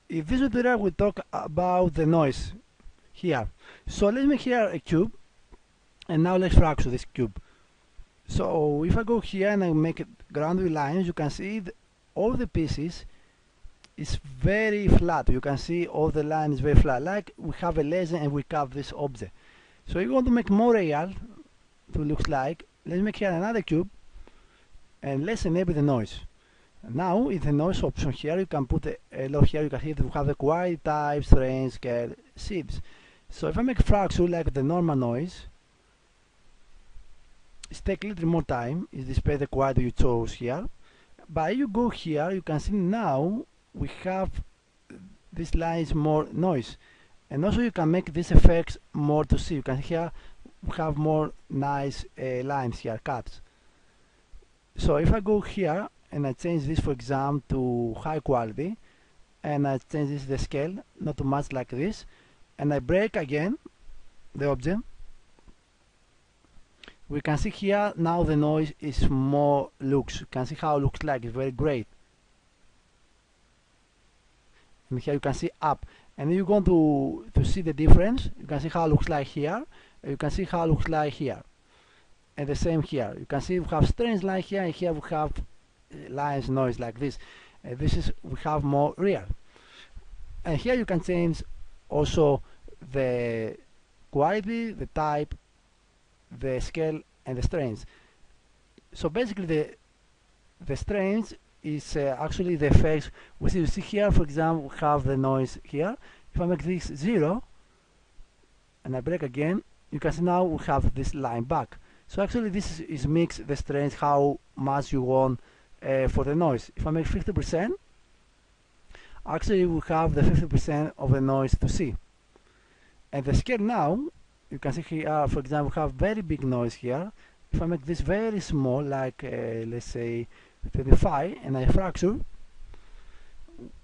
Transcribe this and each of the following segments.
In this tutorial we talk about the noise here. So let's make here a cube, and now let's fracture this cube. So if I go here and I make it ground with lines, you can see all the pieces is very flat. You can see all the lines very flat, like we have a laser and we have this object. So if you want to make more real to look like, let's make here another cube and let's enable the noise. Now in the noise option here you can put a lot here. You can see that we have the quality, type, strength, scale, shifts. So if I make fracture like the normal noise, it takes a little more time. It displays the quality you chose here. But if you go here, you can see now we have this lines more noise, and also you can make these effects more to see. You can here we have more nice lines here, cuts. So if I go here and I change this, for example, to high quality, and I change this the scale not too much like this, and I break again the object, we can see here now the noise is more looks. You can see how it looks like. It's very great. And here you can see up. And if you want to see the difference, you can see how it looks like here. And you can see how it looks like here. And the same here. You can see we have strange line here, and here we have lines noise like this. And this is we have more real. And here you can change also the quality, the type, the scale, and the strength. So basically the strength is actually the effects we see. You see here, for example, we have the noise here. If I make this 0 and I break again, you can see now we have this line back. So actually this is mix the strength how much you want for the noise. If I make 50%, actually we have the 50% of the noise to see. And the scale now, you can see here, for example, we have very big noise here. If I make this very small, like let's say 25, and I fracture,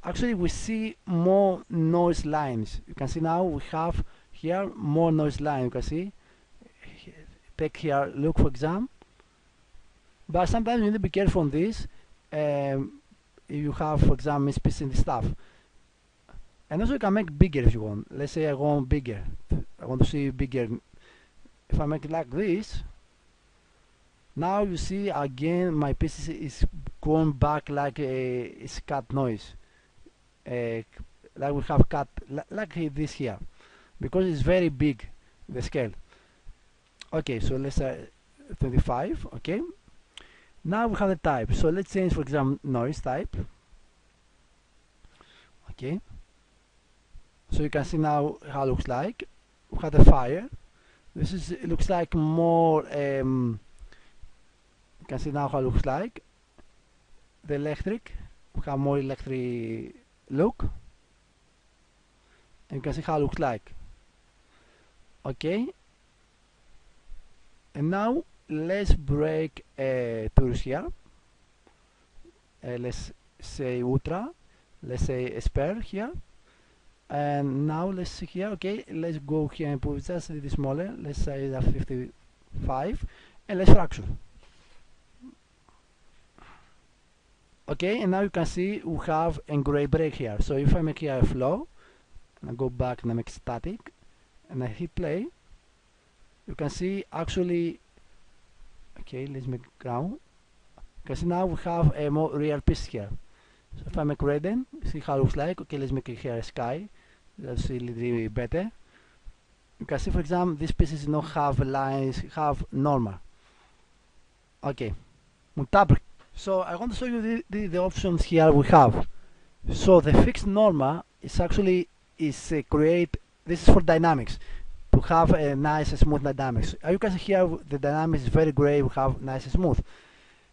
actually we see more noise lines. You can see now we have here more noise line. You can see, take here, look for example. But sometimes you need to be careful on this. If you have, for example, misspacing stuff. And also you can make bigger if you want. Let's say I want bigger. I want to see bigger. If I make it like this, now you see again my piece is going back like it's cut noise. Like we have cut like this here, because it's very big the scale. Okay, so let's say 25. Okay, now we have the type. So let's change, for example, noise type. Okay. So you can see now how it looks like. We have the fire. This is, it looks like more, you can see now how it looks like. The electric, we have more electric look. And you can see how it looks like. Okay. And now let's break tools here. Let's say ultra. Let's say spare here. And now let's see here. Okay, let's go here and put just a little smaller. Let's say that 55, and let's fracture. Okay, and now you can see we have a gray break here. So if I make here a flow, and I go back and I make static, and I hit play, you can see actually. Okay, let's make ground. You can see now we have a more real piece here. So if I make redden, see how it looks like. Okay, let's make it here a sky. Let's see a little better. You can see, for example, these pieces don't have lines, have normal. Okay, so I want to show you the options here we have. So the fixed normal is actually create. This is for dynamics, to have a nice smooth dynamics. You can see here the dynamics is very great. We have nice smooth.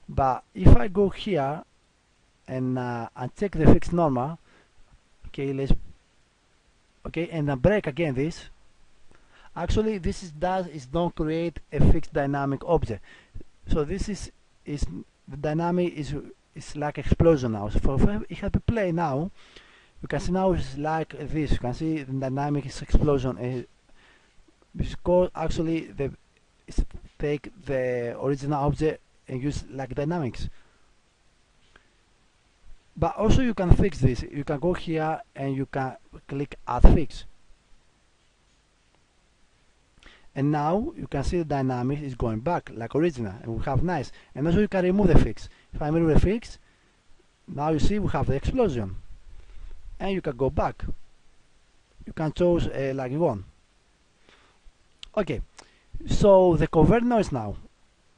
But if I go here and check the fixed normal, okay, and I break again this. Actually, this don't create a fixed dynamic object. So this is the dynamic is like explosion now. So if I play now, you can see now it's like this. You can see the dynamic is explosion. Because actually take the original object and use like dynamics. But also you can fix this. You can go here and you can click add fix. And now you can see the dynamics is going back like original, and we have nice. And also you can remove the fix. If I remove the fix, now you see we have the explosion. And you can go back. You can choose like you want. Okay, so the cover noise now,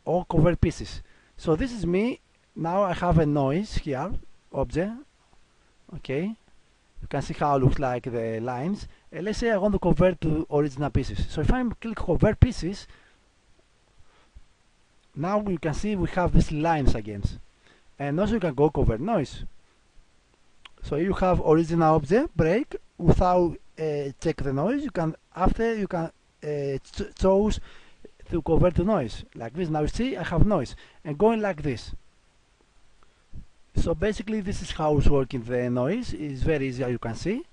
or cover pieces. So this is me. Now I have a noise here, object. Okay, you can see how it looks like the lines. Let's say I want to convert to original pieces. So if I click convert pieces, now you can see we have these lines again. And also you can go convert noise. So you have original object break without check the noise. You can after you can choose to convert to noise like this. Now you see I have noise and going like this. So basically this is how it's working. The noise is very easy, as you can see.